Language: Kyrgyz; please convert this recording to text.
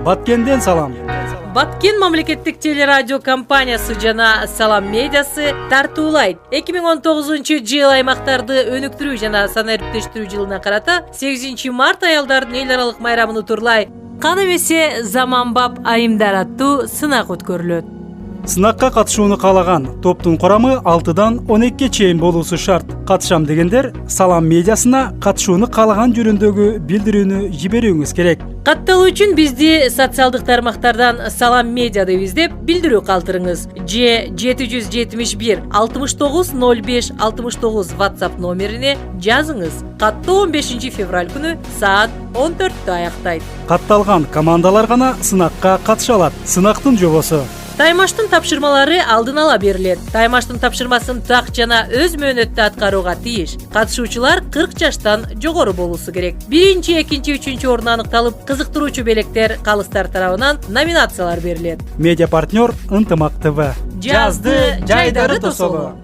Баткенден салам. Баткен мамлекеттик телерадио компаниясы жана Салам медиасы тартуулайт. 2019 аймактарды өнүктүрүү жана санариптештирүү жылына карата 8 март аялдардын эл аралык майрамын утурлай каны эмесе заманбап айымдар аттуу сынак өткөрүлөт. Сынакка катышууну каалаган топтун курамы 6дан 12 чейин болуусу шарт. Катышам дегендер Салам медиасына катышууну каалаган жөнүндөгү билдирүүнү жиберүүңүз керек. Катталуу үчүн бизди социалдык тармактардан Салам медиа деп издеп билдирүү калтырыңыз. Же 771 69 05 69 WhatsApp номерине жазыңыз. Каттоо 15 февраль күнү саат 14-тө аяктайт. Катталган командалар гана сынакка катыша алат. Сынактын жобосу Таймаштын тапшырмалары алдын ала берилет. Таймаштын тапшырмасын так жана өз мөөнөттө аткарууга тийиш. Катышуучулар 40 жаштан жогору болуусу керек. 1, 2, 3 орун аныкталып, кызыктыруучу белектер калыстар тарабынан номинациялар берилет. Медиа партнер Ынтымак ТВ. Жазды жайдары тосолу.